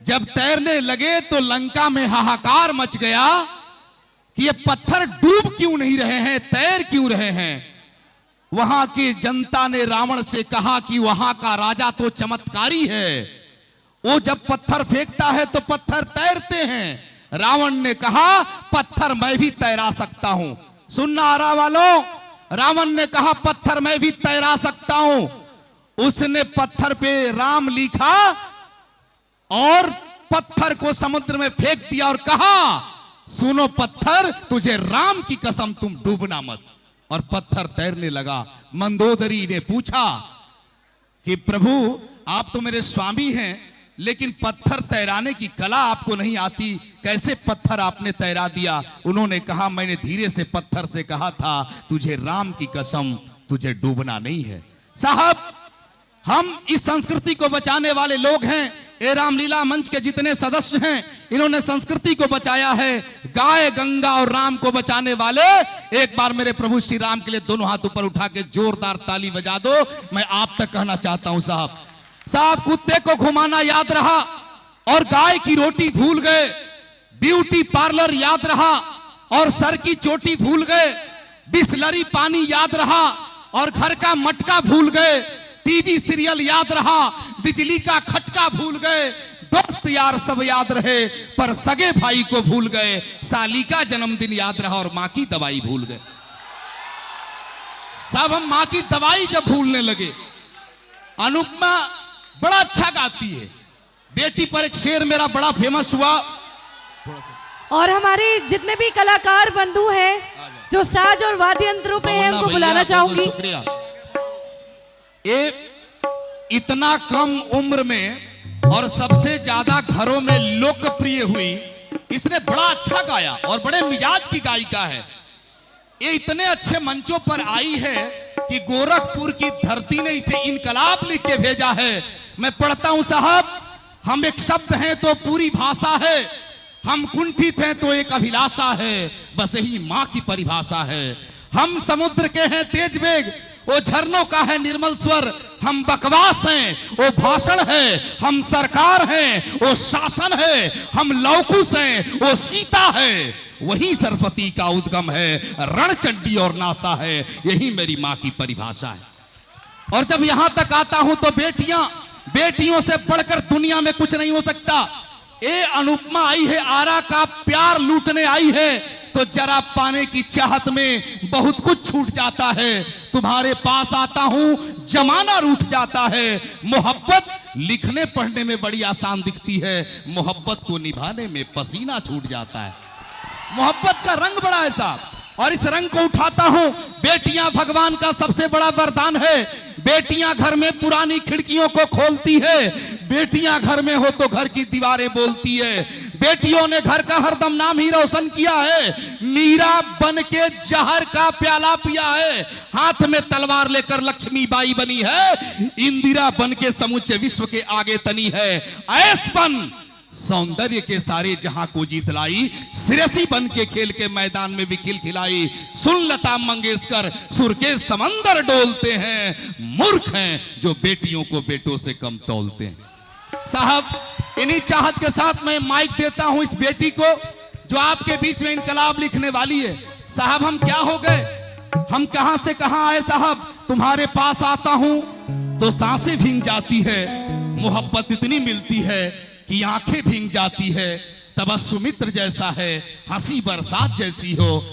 जब तैरने लगे तो लंका में हाहाकार मच गया कि ये पत्थर डूब क्यों नहीं रहे हैं, तैर क्यों रहे हैं। वहां की जनता ने रावण से कहा कि वहां का राजा तो चमत्कारी है, वो जब पत्थर फेंकता है तो पत्थर तैरते हैं। रावण ने कहा पत्थर मैं भी तैरा सकता हूं। सुनना आ रहा वालों, रावण ने कहा पत्थर मैं भी तैरा सकता हूं। उसने पत्थर पे राम लिखा और पत्थर को समुद्र में फेंक दिया और कहा सुनो पत्थर, तुझे राम की कसम तुम डूबना मत। और पत्थर तैरने लगा। मंदोदरी ने पूछा कि प्रभु आप तो मेरे स्वामी हैं, लेकिन पत्थर तैराने की कला आपको नहीं आती, कैसे पत्थर आपने तैरा दिया। उन्होंने कहा मैंने धीरे से पत्थर से कहा था तुझे राम की कसम तुझे डूबना नहीं है। साहब हम इस संस्कृति को बचाने वाले लोग हैं। ये रामलीला मंच के जितने सदस्य हैं इन्होंने संस्कृति को बचाया है। गाय गंगा और राम को बचाने वाले एक बार मेरे प्रभु श्री राम के लिए दोनों हाथ ऊपर उठा के जोरदार ताली बजा दो। मैं आप तक कहना चाहता हूं साहब कुत्ते को घुमाना याद रहा और गाय की रोटी भूल गए, ब्यूटी पार्लर याद रहा और सर की चोटी भूल गए, बिस्लरी पानी याद रहा और घर का मटका भूल गए, टीवी सीरियल याद रहा, बिजली का खटका भूल गए, दोस्त यार सब याद रहे पर सगे भाई को भूल गए, साली का जन्मदिन याद रहा और मां की दवाई भूल गए। साहब हम मां की दवाई जब भूलने लगे। अनुपमा बड़ा अच्छा गाती है, बेटी पर एक शेर मेरा बड़ा फेमस हुआ। और हमारे जितने भी कलाकार बंधु हैं जो साज और वाद्य यंत्रों पे हैं उनको बुलाना चाहूंगी। शुक्रिया। ये इतना कम उम्र में और सबसे ज्यादा घरों में लोकप्रिय हुई, इसने बड़ा अच्छा गाया और बड़े मिजाज की गायिका है। ये इतने अच्छे मंचों पर आई है कि गोरखपुर की धरती ने इसे इनकलाब लिख के भेजा है। मैं पढ़ता हूं साहब, हम एक शब्द हैं तो पूरी भाषा है, हम कुंठित हैं तो एक अभिलाषा है, बस यही मां की परिभाषा है। हम समुद्र के हैं तेज वेग, वो झरनों का है निर्मल स्वर, हम बकवास हैं वो भाषण है, हम सरकार हैं वो शासन है, हम लवकुश हैं वो सीता है, वही सरस्वती का उद्गम है, रणचंडी और नासा है, यही मेरी मां की परिभाषा है। और जब यहां तक आता हूं तो बेटियों से बढ़कर दुनिया में कुछ नहीं हो सकता। ये अनुपमा आई है, आरा का प्यार लूटने आई है, तो जरा पाने की चाहत में बहुत कुछ छूट जाता है। तुम्हारे पास आता हूं जमाना रूठ जाता है। मोहब्बत लिखने पढ़ने में बड़ी आसान दिखती है, मोहब्बत को निभाने में पसीना छूट जाता है। मोहब्बत का रंग बड़ा है साहब और इस रंग को उठाता हूं। बेटियां भगवान का सबसे बड़ा वरदान है। बेटियां घर में पुरानी खिड़कियों को खोलती है, बेटियां घर में हो तो घर की दीवारें बोलती है। बेटियों ने घर का हरदम नाम ही रोशन किया है। मीरा बन के जहर का प्याला पिया है, हाथ में तलवार लेकर लक्ष्मीबाई बनी है। इंदिरा बन के समूचे विश्व के आगे तनी है। ऐसपन सौंदर्य के सारे जहां को जीत लाई, सिरसी बन के खेल के मैदान में भी खिलखिलाई। सुन लता मंगेशकर, सुर के समंदर डोलते हैं, मूर्ख हैं जो बेटियों को बेटों से कम तौलते हैं। साहब इन्हीं चाहत के साथ मैं माइक देता हूं इस बेटी को जो आपके बीच में इनकलाब लिखने वाली है। साहब हम क्या हो गए, हम कहां से कहां आए साहब। तुम्हारे पास आता हूं तो सांसें भीग जाती है, मोहब्बत इतनी मिलती है कि आंखें भीग जाती है। तबस्सुमित्र जैसा है, हंसी बरसात जैसी हो,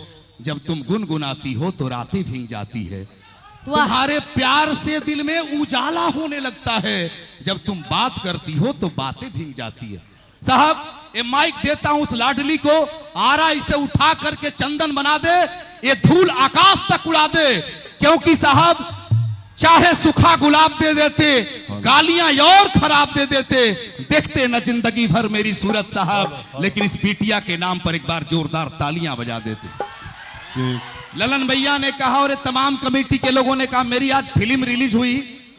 जब तुम गुनगुनाती हो तो रातें भीग जाती है। तुम्हारे प्यार से दिल में उजाला होने लगता है, जब तुम बात करती हो तो बातें भीग जाती है। साहब ये माइक देता हूं उस लाडली को, आरा इसे उठा करके चंदन बना दे, ये धूल आकाश तक उड़ा दे। क्योंकि साहब चाहे सूखा गुलाब दे देते, गालियां और खराब दे देते, देखते न जिंदगी भर मेरी सूरत साहब, लेकिन इस बिटिया के नाम पर एक बार जोरदार तालियां बजा देते। ललन भैया ने कहा और तमाम कमेटी के लोगों ने कहा मेरी आज फिल्म रिलीज हुई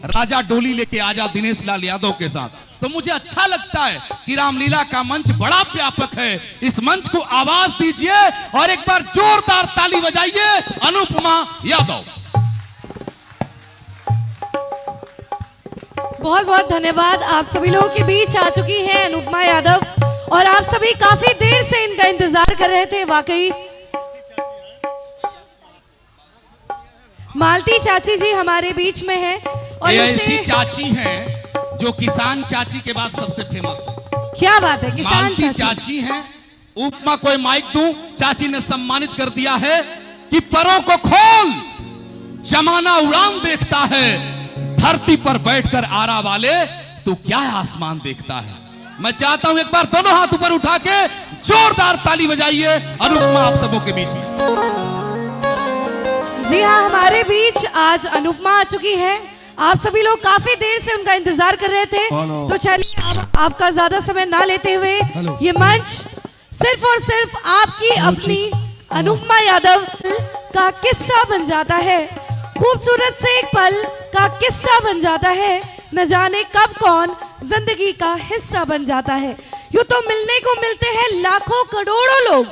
राजा डोली लेके आजा दिनेश लाल यादव के साथ, तो मुझे अच्छा लगता है कि रामलीला का मंच बड़ा व्यापक है। इस मंच को आवाज दीजिए और एक बार जोरदार ताली बजाइए अनुपमा यादव। बहुत बहुत धन्यवाद। आप सभी लोगों के बीच आ चुकी हैं अनुपमा यादव और आप सभी काफी देर से इनका इंतजार कर रहे थे। वाकई मालती चाची जी हमारे बीच में है और ये इनसे- ऐसी चाची हैं जो किसान चाची के बाद सबसे फेमस है। क्या बात है, किसान मालती चाची। चाची हैं। उपमा कोई माइक दूं, चाची ने सम्मानित कर दिया है कि परों को खोल, जमाना उड़ान देखता है, धरती पर बैठकर आरा वाले तू क्या आसमान देखता है। मैं चाहता हूं एक बार दोनों हाथ ऊपर उठा के जोरदार ताली बजाइए अनुपमा आप सबों के बीच में। जी हाँ, हमारे बीच आज अनुपमा आ चुकी है। आप सभी लोग काफी देर से उनका इंतजार कर रहे थे, तो चलिए आपका ज्यादा समय ना लेते हुए ये मंच सिर्फ और सिर्फ आपकी अपनी अनुपमा यादव का किस्सा बन जाता है। खूबसूरत से एक पल का किस्सा बन जाता है, न जाने कब कौन जिंदगी का हिस्सा बन जाता है। यूं तो मिलने को मिलते हैं लाखों करोड़ों लोग,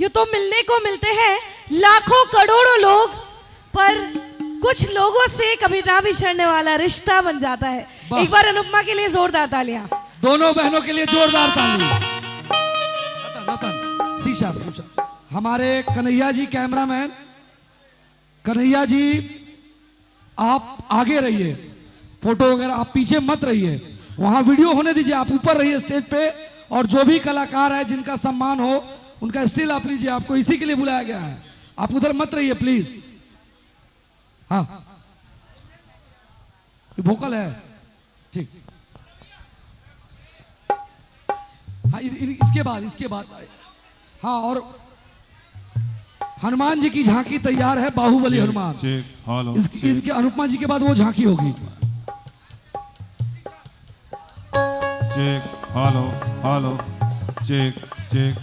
यूं तो मिलने को मिलते हैं लाखों करोड़ों लोग, पर कुछ लोगों से कभी ना बिछड़ने वाला रिश्ता बन जाता है। एक बार अनुपमा के लिए जोरदार तालियां। दोनों बहनों के लिए जोरदार ताली। रतन शीशा हमारे कन्हैया जी कैमरामैन, कन्हैया जी आप आगे रहिए, फोटो वगैरह आप पीछे मत रहिए, वहां वीडियो होने दीजिए, आप ऊपर रहिए स्टेज पे। और जो भी कलाकार है जिनका सम्मान हो उनका स्टिल आप लीजिए, आपको इसी के लिए बुलाया गया है। आप उधर मत रहिए प्लीज। हाँ वोकल है, ठीक। हाँ इसके बाद हाँ, और हनुमान जी की झांकी तैयार है, बाहुबली हनुमान। इनके अनुपमा जी के बाद वो झांकी होगी। Check hello hello check check,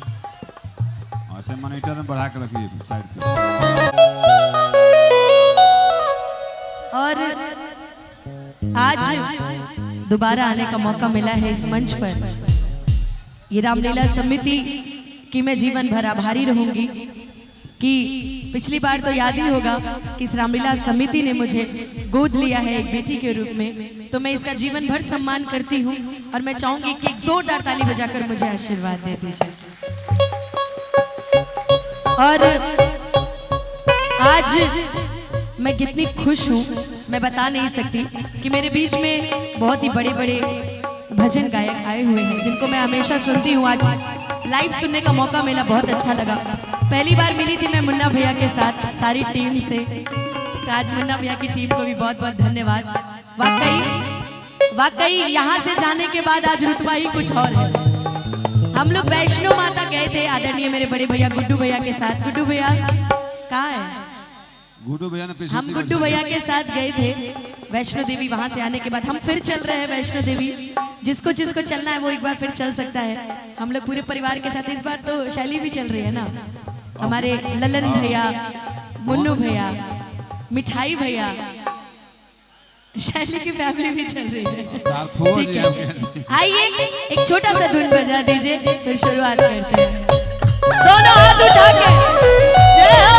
ऐसे मॉनिटर में बढ़ा के रखिए साइड पे। और आज दोबारा आने का मौका मिला है इस मंच पर। ये रामलीला समिति की मैं जीवन भर आभारी रहूंगी कि पिछली बार तो याद ही होगा कि इस रामलीला समिति ने मुझे गोद लिया है एक बेटी के रूप में, तो मैं इसका जीवन भर सम्मान करती हूँ और मैं चाहूंगी कि एक जोरदार ताली बजाकर मुझे आशीर्वाद दे दीजिए। और आज मैं कितनी खुश हूँ मैं बता नहीं सकती कि मेरे बीच में बहुत ही बड़े बड़े भजन गायक आए हुए हैं जिनको मैं हमेशा सुनती हूँ। आज लाइव सुनने का मौका मिला, बहुत अच्छा लगा। पहली बार मिली थी मैं मुन्ना भैया के साथ सारी टीम से, तो आज मुन्ना भैया की टीम को भी बहुत बहुत धन्यवाद। वाकई यहाँ से जाने के बाद आज रुतबा ही कुछ और है। हम लोग वैष्णो माता गए थे आदरणीय मेरे बड़े भैया गुड्डू भैया के साथ। गुड्डू भैया कहाँ है? गुड्डू भैया ने हम गुड्डू भैया के साथ गए थे वैष्णो देवी। वहां से आने के बाद हम फिर चल रहे हैं वैष्णो देवी। जिसको जिसको चलना है वो एक बार फिर चल सकता है। हम लोग पूरे परिवार के साथ, इस बार तो शैली भी चल रही है ना, हमारे ललन भैया, मुन्नू भैया, मिठाई भैया, शैली की फैमिली भी चल रही है। ठीक है, आइए एक छोटा सा धुन बजा दीजिए, फिर शुरुआत करते हैं। दोनों हाथ उठा के जय हो।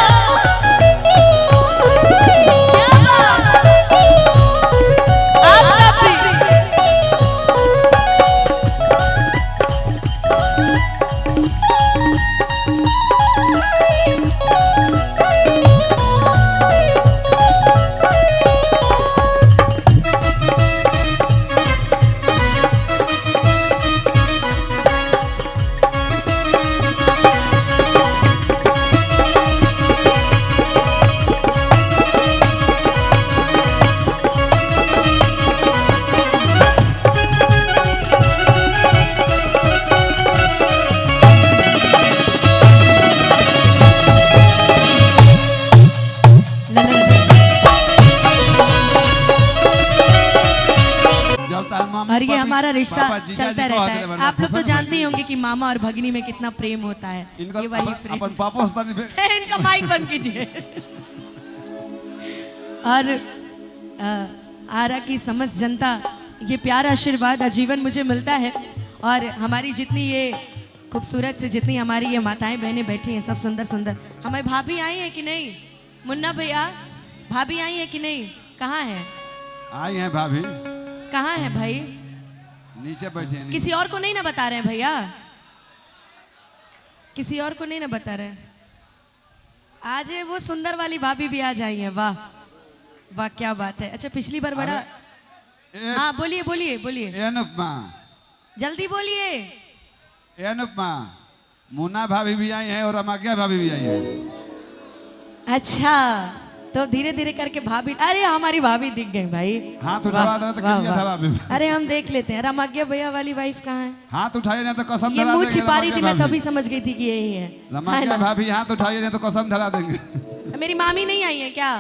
और ये हमारा रिश्ता चलता रहता है। आप लोग तो जानते ही होंगे कि मामा और भगनी में कितना प्रेम होता है। ये वही प्रेम। अपन पापा इनका माइक बंद कीजिए। और आरा की समस्त जनता, ये प्यार आशीर्वाद आजीवन मुझे मिलता है। और हमारी जितनी ये खूबसूरत से जितनी हमारी ये माताएं बहनें बैठी हैं, सब सुंदर सुंदर। हमारी भाभी आई है कि नहीं? मुन्ना भैया भाभी आई है कि नहीं? कहाँ है? आई हैं भाभी। कहाँ है भाई? नीचे बैठे नीचे। किसी और को नहीं ना बता रहे हैं भैया, किसी और को नहीं ना बता रहे हैं। आज वो सुंदर वाली भाभी भी आ जाई है। वाह वाह क्या बात है। अच्छा पिछली बार बड़ा हाँ बोलिए बोलिए बोलिए ए अनुपमा, जल्दी बोलिए। ए अनुपमा, मुन्ना भाभी भी आई है और अमाग्या भाभी भी आई है। अच्छा तो धीरे धीरे करके भाभी, अरे हमारी भाभी दिख गई भाई। हाथ उठा दो तो वाह, किलिया वाह। धरा दे। अरे हम देख लेते हैं। रामाज्ञा भैया वाली वाइफ कहाँ है? हाथ उठाइए नहीं तो कसम ये धरा मुंह देंगे। छिपा रही थी, मैं रमाग्या तभी समझ गई थी कि यही है। भाभी। रमाग्या भाभी हाथ उठाइए नहीं तो कसम धरा देंगे। मेरी मामी नहीं आई है क्या?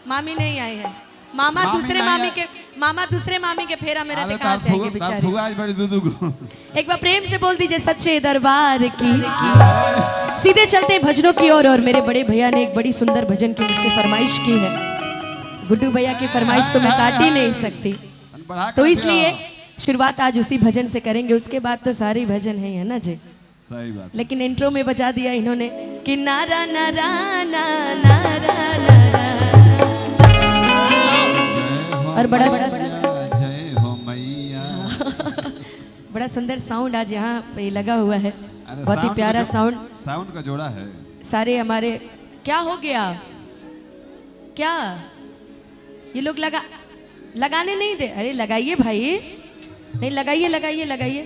मामी नहीं आई है। मामा मामी दूसरे नहीं मामी आई। के मामा दूसरे मामी के फेरा में रहते, अरे कहाँ से आएंगे बेचारे। फुआ आज बड़ी दूधू को। एक बार प्रेम से बोल दीजिए सच्चे दरबार की। सीधे चलते हैं भजनों की ओर। और मेरे बड़े भैया ने एक बड़ी सुंदर भजन की मुझसे फरमाइश की है। गुड्डू भैया की फरमाइश तो मैं काट ही नहीं सकती, बढ़ा तो कर इसलिए दिया। शुरुआत आज उसी भजन से करेंगे। उसके बाद तो सारी भजन है ना जी। सही बात। लेकिन इंट्रो में बजा दिया इन्होंने कि नारा नारा ना नारा नारा। और बड़ा जय हो मैया। बड़ा सुंदर साउंड आज यहाँ पे लगा हुआ है। अरे बहुत ही प्यारा साउंड। साउंड का जोड़ा है। सारे हमारे क्या हो गया क्या ये लोग लगाने नहीं दे। अरे लगाइए भाई, नहीं लगाइए लगाइए लगाइए।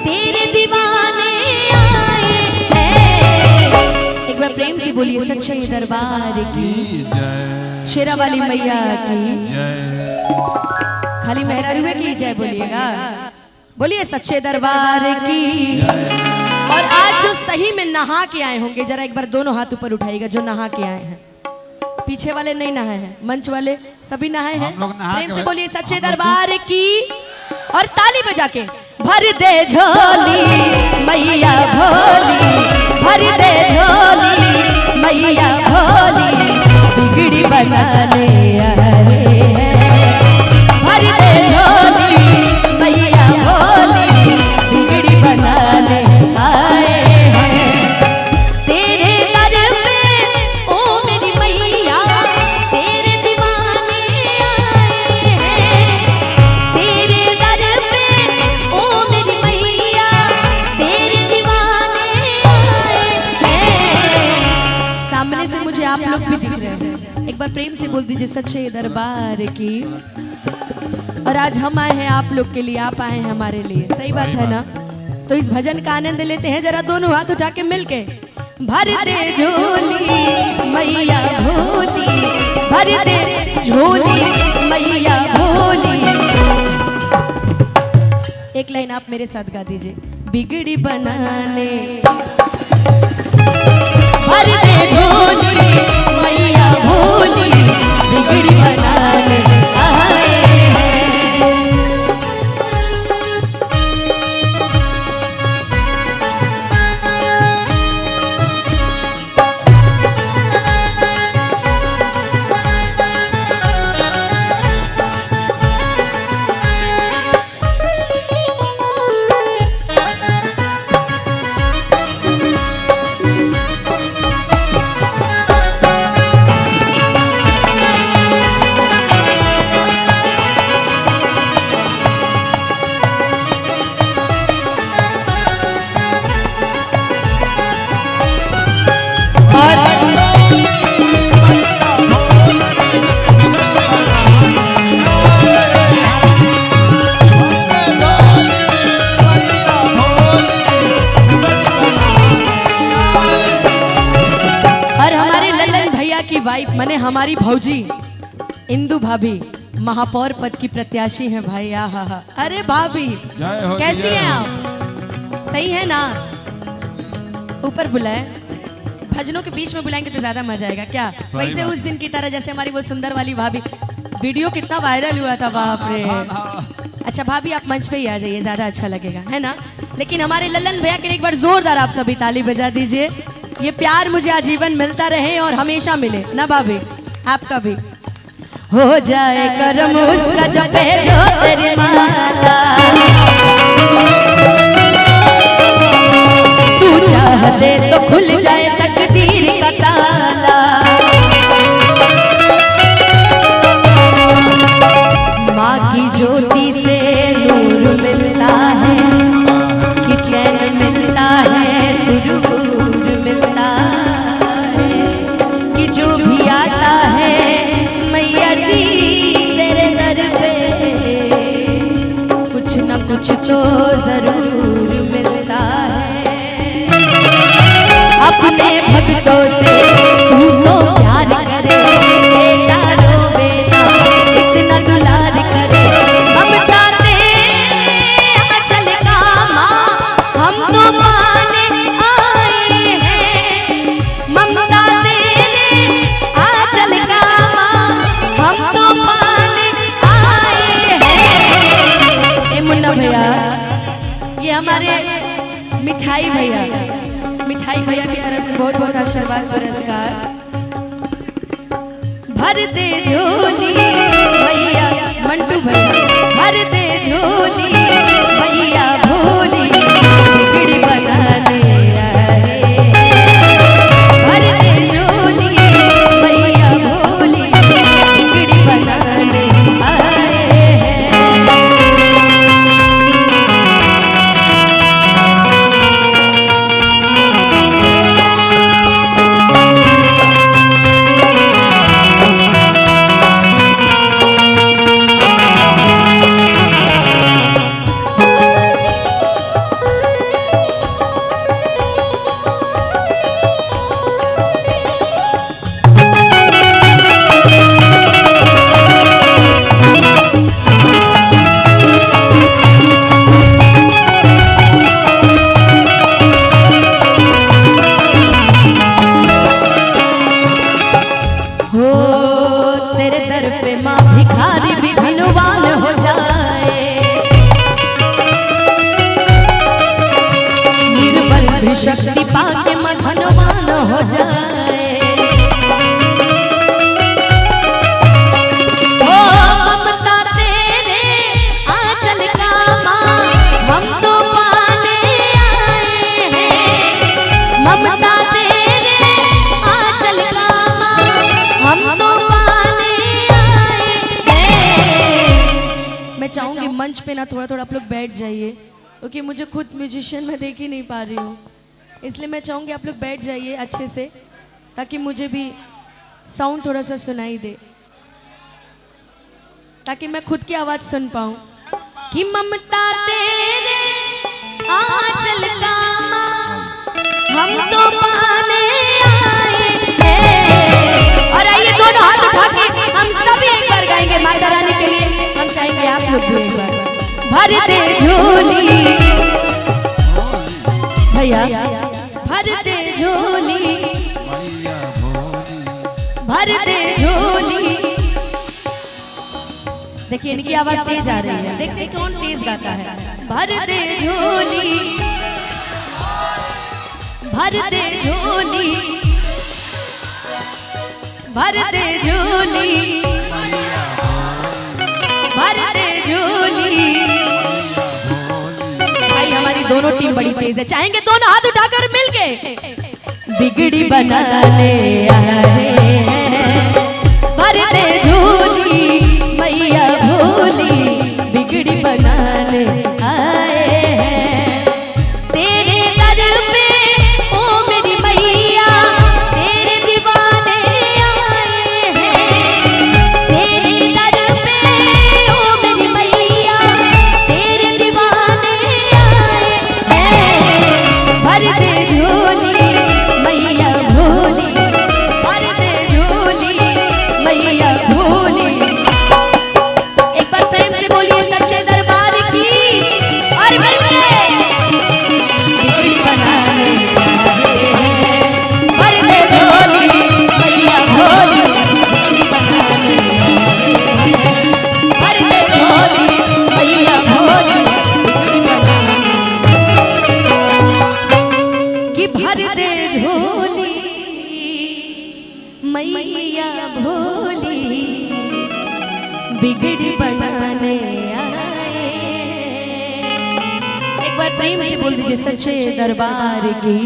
तेरे दीवाने आए हैं। एक बार प्रेम से बोलिए सच्चे दरबार की जय, शेरा वाली मैया की जय। खाली मेहरारू की जय बोलिएगा। बोलिए सच्चे दरबार की। और आज जो सही में नहा के आए होंगे जरा एक बार दोनों हाथ ऊपर उठाइएगा। जो नहा के आए हैं, पीछे वाले नहीं नहाए हैं, मंच वाले सभी नहाए हैं। हम लोग नहा प्रेम के से बोलिए सच्चे दरबार की। और ताली बजा के भर दे झोली मैया भोली, भर दे झोली मैया भोली, बिगड़ी बनाने आए हैं। भर दे झोली मैया भोली, बिगड़ी बनाने आए हैं। तेरे दर पे ओ मेरी मैया, तेरे दीवाने आए हैं। तेरे दर पे ओ मेरी मैया, तेरे दीवाने आए हैं। सामने से मुझे आप लोग भी दिख रहे हैं। एक बार प्रेम से बोल दीजिए सच्चे दरबार की। और आज हम आए हैं आप लोग के लिए, आप आए हैं हमारे लिए। सही बात है ना? तो इस भजन का आनंद लेते हैं जरा दोनों हाथ उठा के मिलके। भर दे झोली मैया भोली, भर दे झोली मैया भोली। एक लाइन आप मेरे साथ गा दीजिए। बिगड़ी बनाने भर दे झोली मैया भोली, बिगड़ी बनाने आए हैं। वाइफ मने हमारी भौजी इंदु भाभी महापौर पद की प्रत्याशी हैं भाई। आहा हा। अरे भाभी जय हो, कैसी जय हैं हो। आप? सही है ना? ऊपर बुलाए, भजनों के बीच में बुलाएंगे तो ज्यादा मजा आएगा क्या? वैसे बात उस दिन की तरह जैसे हमारी वो सुंदर वाली भाभी, वीडियो कितना वायरल हुआ था, बाप रे। अच्छा भाभी आप मंच पे ही आ जाइए, ज्यादा अच्छा लगेगा, है ना? लेकिन हमारे लल्लन भैया के लिए एक बार जोरदार आप सभी ताली बजा दीजिए। ये प्यार मुझे आजीवन मिलता रहे और हमेशा मिले ना भाभी, आपका भी हो जाए करम उसका जपे जो तेरी माला। तू चाहते तो खुल जाए तकदीर का ताला। माँ की तो जरूर मिलता है। अपने भक्तों से तू तो प्यार करे, बेटा रोवे ना इतना दुलार करे। ममता तेरे आंचल का माँ हम तो पाने आए हैं। ममता तेरे आंचल का माँ हम तो पाने आए हैं। ए मुन्ना भैया, ये हमारे मिठाई भैया की तरफ से बहुत बहुत आशीर्वाद पुरस्कार। भर दे झोली भैया मंटू भैया, भर दे झोली भैया भोली बिगड़ी बनाने आए। भर दे झोली भैया भोली बिगड़ी बनाने आए हैं। तेरे दर पे माँ भिखारी भी धनवान हो जाए, निर्बल भी शक्ति पाके माँ धनवान हो जाए। ओ ममता तेरे आंचल का माँ हम तो पाने आए हैं। ममता तेरे आंचल का माँ हम तो मैं चाहूंगी मंच पे ना थोड़ा थोड़ा आप लोग बैठ जाइए, क्योंकि मुझे खुद म्यूजिशियन में देख ही नहीं पा रही हूँ, इसलिए मैं चाहूंगी आप लोग बैठ जाइए अच्छे से, ताकि मुझे भी साउंड थोड़ा सा सुनाई दे, ताकि मैं खुद की आवाज सुन पाऊं। कि ममता तेरे आंचल का माँ हम तो पाने आए हैं। और आइए दोनों हाथ उठा के हम सभी एक बार गाएंगे माता रानी के लिए। हम चाहेंगे आप लोग भी एक बार। भर दे झोली भैया, भर दे झोली, भर दे झोली। देखिए इनकी आवाज तेज आ रही है, देखते कौन तेज गाता है। भर दे झोली, भर दे झोली, भर दे झोली, भर दे झोली। भाई हमारी दोनों टीम बड़ी तेज है, चाहेंगे दोनों हाथ उठाकर मिलके बिगड़ी बनाने आए हैं। भर दे झोली मैया भोली बिगड़ी बनाने आए हैं। तेरे दर पे ओ मेरी मैया तेरे दीवाने आए हैं। तेरे दर पे ओ मेरी मैया तेरे दीवाने आए हैं। भर दे झोली मैया भोली, भर दे झोली मैया भोली। एक बार प्रेम से बोलिए सच्चे दरबार की। और मिलके बिगड़ी बनाने आए हैं। भर दे झोली मैया भोली बिगड़ी बनाने आए हैं। भर दे झोली मैया भोली बिगड़ी बनाने। कि भर दे झोली मैया भोली बिगड़ी बनाने आए। एक बार प्रेम से बोल दीजिए सच्चे दरबार की।